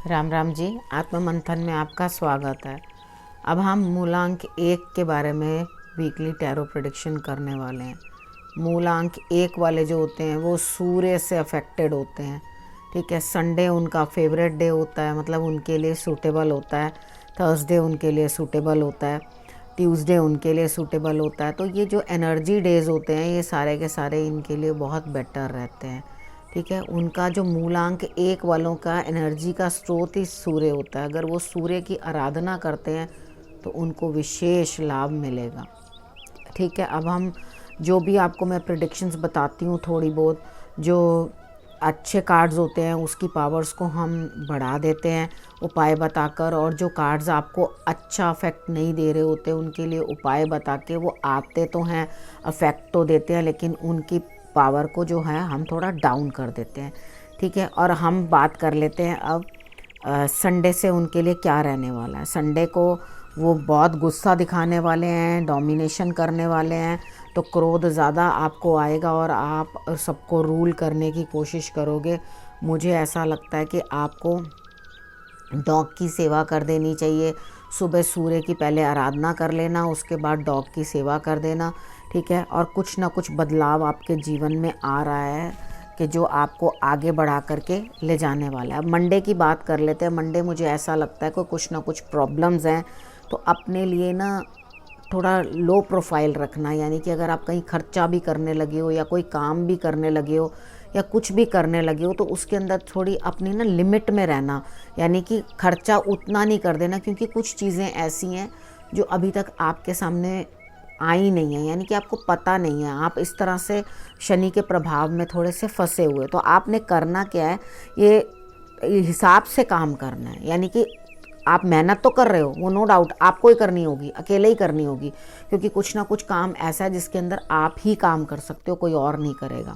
राम राम जी। आत्म मंथन में आपका स्वागत है। अब हम मूलांक 1 के बारे में वीकली टैरो प्रेडिक्शन करने वाले हैं। मूलांक 1 वाले जो होते हैं वो सूर्य से अफेक्टेड होते हैं। ठीक है, संडे उनका फेवरेट डे होता है, मतलब उनके लिए सूटेबल होता है। थर्सडे उनके लिए सूटेबल होता है, ट्यूसडे उनके लिए सूटेबल होता है। तो ये जो एनर्जी डेज होते हैं ये सारे के सारे इनके लिए बहुत बेटर रहते हैं। ठीक है, उनका जो मूलांक 1 वालों का एनर्जी का स्रोत ही सूर्य होता है। अगर वो सूर्य की आराधना करते हैं तो उनको विशेष लाभ मिलेगा। ठीक है, अब हम जो भी आपको मैं प्रेडिक्शंस बताती हूँ, थोड़ी बहुत जो अच्छे कार्ड्स होते हैं उसकी पावर्स को हम बढ़ा देते हैं उपाय बताकर, और जो कार्ड्स आपको अच्छा अफेक्ट नहीं दे रहे होते उनके लिए उपाय बता के, वो आते तो हैं अफेक्ट तो देते हैं लेकिन उनकी पावर को जो है हम थोड़ा डाउन कर देते हैं। ठीक है, और हम बात कर लेते हैं अब संडे से उनके लिए क्या रहने वाला है। संडे को वो बहुत गुस्सा दिखाने वाले हैं, डोमिनेशन करने वाले हैं, तो क्रोध ज़्यादा आपको आएगा और आप सबको रूल करने की कोशिश करोगे। मुझे ऐसा लगता है कि आपको डॉग की सेवा कर देनी चाहिए। सुबह सूर्य की पहले आराधना कर लेना, उसके बाद डॉग की सेवा कर देना। ठीक है, और कुछ ना कुछ बदलाव आपके जीवन में आ रहा है कि जो आपको आगे बढ़ा करके ले जाने वाला है। अब मंडे की बात कर लेते हैं। मंडे मुझे ऐसा लगता है कि कुछ ना कुछ प्रॉब्लम्स हैं, तो अपने लिए ना थोड़ा लो प्रोफाइल रखना, यानी कि अगर आप कहीं खर्चा भी करने लगे हो या कोई काम भी करने लगे हो या कुछ भी करने लगे हो तो उसके अंदर थोड़ी अपनी ना लिमिट में रहना, यानी कि खर्चा उतना नहीं कर देना, क्योंकि कुछ चीज़ें ऐसी हैं जो अभी तक आपके सामने आई नहीं है, यानी कि आपको पता नहीं है। आप इस तरह से शनि के प्रभाव में थोड़े से फंसे हुए, तो आपने करना क्या है, ये हिसाब से काम करना है। यानी कि आप मेहनत तो कर रहे हो, वो नो डाउट आपको ही करनी होगी, अकेले ही करनी होगी, क्योंकि कुछ ना कुछ काम ऐसा है जिसके अंदर आप ही काम कर सकते हो, कोई और नहीं करेगा।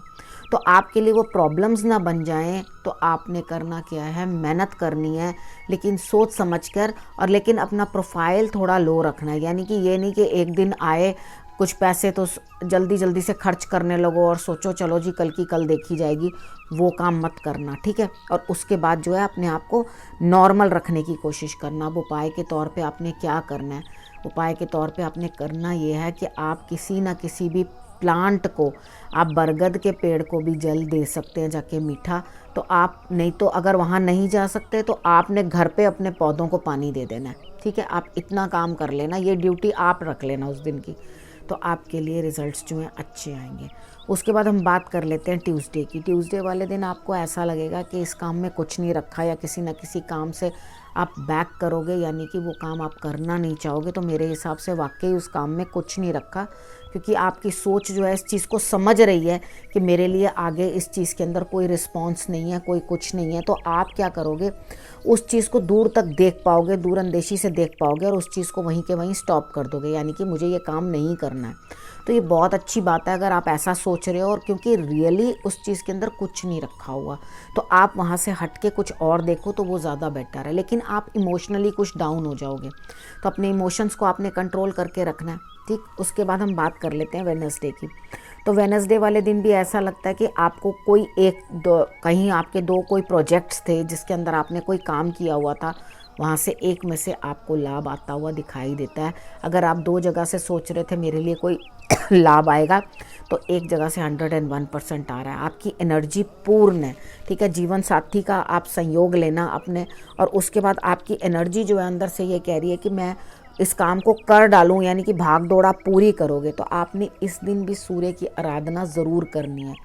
तो आपके लिए वो प्रॉब्लम्स ना बन जाएं, तो आपने करना क्या है, मेहनत करनी है लेकिन सोच समझकर, और लेकिन अपना प्रोफाइल थोड़ा लो रखना है। यानी कि ये नहीं कि एक दिन आए कुछ पैसे तो जल्दी जल्दी से खर्च करने लगो और सोचो चलो जी कल की कल देखी जाएगी, वो काम मत करना। ठीक है, और उसके बाद जो है अपने आप को नॉर्मल रखने की कोशिश करना। अब उपाय के तौर पे आपने क्या करना है, उपाय के तौर पे आपने करना ये है कि आप किसी ना किसी भी प्लांट को, आप बरगद के पेड़ को भी जल दे सकते हैं जाके मीठा। तो आप नहीं तो अगर वहाँ नहीं जा सकते तो आपने घर पे अपने पौधों को पानी दे देना है। ठीक है, आप इतना काम कर लेना, ये ड्यूटी आप रख लेना उस दिन की, तो आपके लिए रिज़ल्ट्स जो हैं अच्छे आएंगे। उसके बाद हम बात कर लेते हैं ट्यूसडे की। ट्यूसडे वाले दिन आपको ऐसा लगेगा कि इस काम में कुछ नहीं रखा, या किसी न किसी काम से आप बैक करोगे, यानी कि वो काम आप करना नहीं चाहोगे। तो मेरे हिसाब से वाकई उस काम में कुछ नहीं रखा, क्योंकि आपकी सोच जो है इस चीज़ को समझ रही है कि मेरे लिए आगे इस चीज़ के अंदर कोई रिस्पॉन्स नहीं है, कोई कुछ नहीं है। तो आप क्या करोगे, उस चीज़ को दूर तक देख पाओगे, दूर अंदेशी से देख पाओगे, और उस चीज़ को वहीं के वहीं स्टॉप कर दोगे, यानी कि मुझे ये काम नहीं करना है। तो ये बहुत अच्छी बात है अगर आप ऐसा सोच रहे हो, और क्योंकि रियली उस चीज़ के अंदर कुछ नहीं रखा हुआ, तो आप वहाँ से हट के कुछ और देखो तो वो ज़्यादा बेटर है। लेकिन आप इमोशनली कुछ डाउन हो जाओगे, तो अपने इमोशंस को आपने कंट्रोल करके रखना है। ठीक, उसके बाद हम बात कर लेते हैं वेडनेसडे की। तो वेडनेसडे वाले दिन भी ऐसा लगता है कि आपको कोई एक दो, कहीं आपके दो कोई प्रोजेक्ट्स थे जिसके अंदर आपने कोई काम किया हुआ था, वहाँ से एक में से आपको लाभ आता हुआ दिखाई देता है। अगर आप 2 जगह से सोच रहे थे मेरे लिए कोई लाभ आएगा, तो एक जगह से 101% आ रहा है। आपकी एनर्जी पूर्ण है। ठीक है, जीवन साथी का आप संयोग लेना अपने, और उसके बाद आपकी एनर्जी जो है अंदर से ये कह रही है कि मैं इस काम को कर डालूं, यानी कि भाग दौड़ा पूरी करोगे। तो आपने इस दिन भी सूर्य की आराधना ज़रूर करनी है।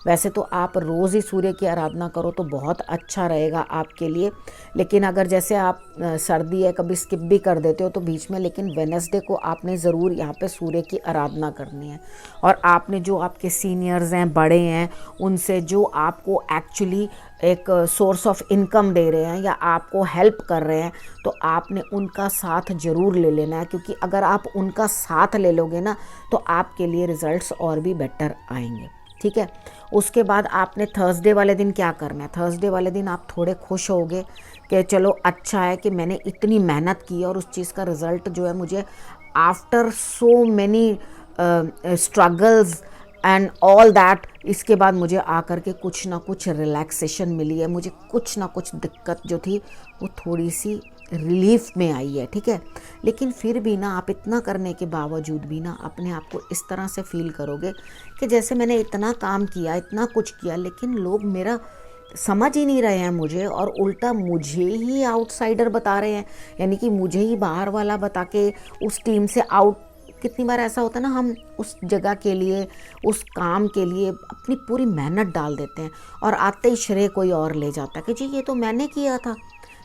वैसे तो आप रोज़ ही सूर्य की आराधना करो तो बहुत अच्छा रहेगा आपके लिए, लेकिन अगर जैसे आप सर्दी है कभी स्किप भी कर देते हो तो बीच में, लेकिन वेडनेसडे को आपने ज़रूर यहाँ पे सूर्य की आराधना करनी है। और आपने जो आपके सीनियर्स हैं, बड़े हैं, उनसे जो आपको एक्चुअली एक सोर्स ऑफ इनकम दे रहे हैं या आपको हेल्प कर रहे हैं, तो आपने उनका साथ ज़रूर ले लेना है, क्योंकि अगर आप उनका साथ ले लोगे ना तो आपके लिए रिज़ल्ट्स और भी बेटर आएंगे। ठीक है, उसके बाद आपने थर्सडे वाले दिन क्या करना है। थर्सडे वाले दिन आप थोड़े खुश होगे कि चलो अच्छा है कि मैंने इतनी मेहनत की और उस चीज़ का रिज़ल्ट जो है मुझे after so many struggles and all that. इसके बाद मुझे आकर के कुछ ना कुछ रिलैक्सेशन मिली है, मुझे कुछ ना कुछ दिक्कत जो थी वो थोड़ी सी रिलीफ में आई है, ठीक है। लेकिन फिर भी ना आप इतना करने के बावजूद भी ना अपने आप को इस तरह से फील करोगे कि जैसे मैंने इतना काम किया, इतना कुछ किया, लेकिन लोग मेरा समझ ही नहीं रहे हैं मुझे, और उल्टा मुझे ही आउटसाइडर बता रहे हैं, यानी कि मुझे ही बाहर वाला बता के उस टीम से आउट। कितनी बार ऐसा होता है ना, हम उस जगह के लिए, उस काम के लिए अपनी पूरी मेहनत डाल देते हैं और आते ही श्रेय कोई और ले जाता है कि जी ये तो मैंने किया था,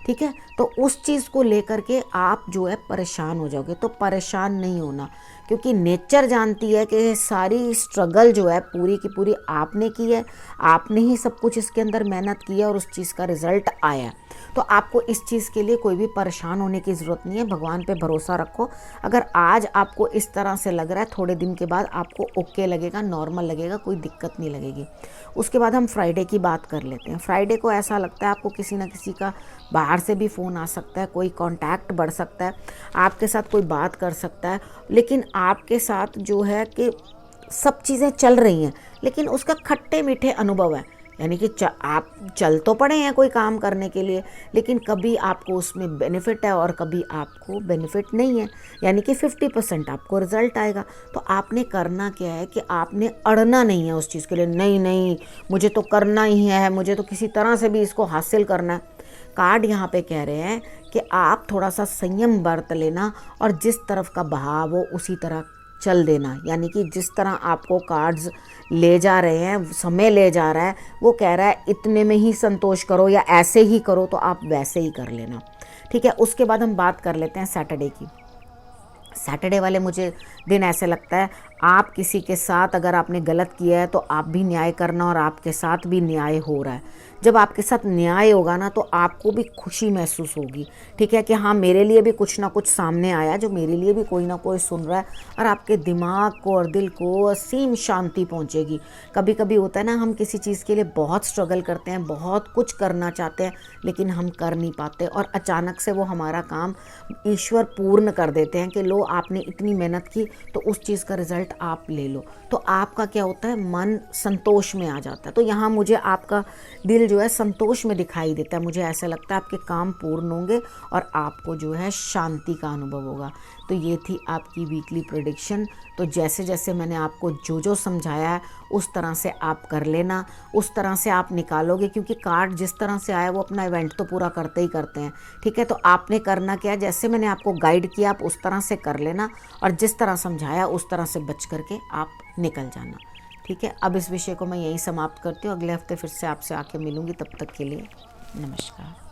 ठीक है। तो उस चीज़ को लेकर के आप जो है परेशान हो जाओगे। तो परेशान नहीं होना, क्योंकि नेचर जानती है कि सारी स्ट्रगल जो है पूरी की पूरी आपने की है, आपने ही सब कुछ इसके अंदर मेहनत की है और उस चीज़ का रिजल्ट आया है। तो आपको इस चीज़ के लिए कोई भी परेशान होने की ज़रूरत नहीं है। भगवान पे भरोसा रखो। अगर आज आपको इस तरह से लग रहा है, थोड़े दिन के बाद आपको ओके लगेगा, नॉर्मल लगेगा, कोई दिक्कत नहीं लगेगी। उसके बाद हम फ्राइडे की बात कर लेते हैं। फ्राइडे को ऐसा लगता है आपको किसी ना किसी का बाहर से भी फ़ोन आ सकता है, कोई कांटेक्ट बढ़ सकता है, आपके साथ कोई बात कर सकता है, लेकिन आपके साथ जो है कि सब चीज़ें चल रही हैं, लेकिन उसका खट्टे मीठे अनुभव है। यानी कि आप चल तो पड़े हैं कोई काम करने के लिए, लेकिन कभी आपको उसमें बेनिफिट है और कभी आपको बेनिफिट नहीं है, यानी कि 50% आपको रिजल्ट आएगा। तो आपने करना क्या है कि आपने अड़ना नहीं है उस चीज़ के लिए, नहीं नहीं मुझे तो करना ही है, मुझे तो किसी तरह से भी इसको हासिल करना है। कार्ड यहाँ पे कह रहे हैं कि आप थोड़ा सा संयम बरत लेना और जिस तरफ का बहाव हो उसी तरह चल देना। यानी कि जिस तरह आपको कार्ड्स ले जा रहे हैं, समय ले जा रहा है, वो कह रहा है इतने में ही संतोष करो या ऐसे ही करो, तो आप वैसे ही कर लेना, ठीक है। उसके बाद हम बात कर लेते हैं सैटरडे की। सैटरडे वाले मुझे दिन ऐसे लगता है आप किसी के साथ अगर आपने गलत किया है तो आप भी न्याय करना और आपके साथ भी न्याय हो रहा है। जब आपके साथ न्याय होगा ना तो आपको भी खुशी महसूस होगी, ठीक है, कि हाँ मेरे लिए भी कुछ ना कुछ सामने आया, जो मेरे लिए भी कोई ना कोई सुन रहा है, और आपके दिमाग को और दिल को असीम शांति पहुंचेगी। कभी कभी होता है ना, हम किसी चीज़ के लिए बहुत स्ट्रगल करते हैं, बहुत कुछ करना चाहते हैं, लेकिन हम कर नहीं पाते, और अचानक से वो हमारा काम ईश्वर पूर्ण कर देते हैं कि लो आपने इतनी मेहनत की तो उस चीज़ का रिजल्ट आप ले लो। तो आपका क्या होता है, मन संतोष में आ जाता है। तो यहाँ मुझे आपका दिल जो है संतोष में दिखाई देता है। मुझे ऐसा लगता है आपके काम पूर्ण होंगे और आपको जो है शांति का अनुभव होगा। तो ये थी आपकी वीकली प्रेडिक्शन। तो जैसे जैसे मैंने आपको जो जो समझाया है उस तरह से आप कर लेना, उस तरह से आप निकालोगे, क्योंकि कार्ड जिस तरह से आया वो अपना इवेंट तो पूरा करते ही करते हैं, ठीक है। तो आपने करना क्या है, जैसे मैंने आपको गाइड किया आप उस तरह से कर लेना, और जिस तरह समझाया उस तरह से बच करके आप निकल जाना, ठीक है। अब इस विषय को मैं यहीं समाप्त करती हूँ। अगले हफ्ते फिर से आपसे आके मिलूँगी, तब तक के लिए नमस्कार।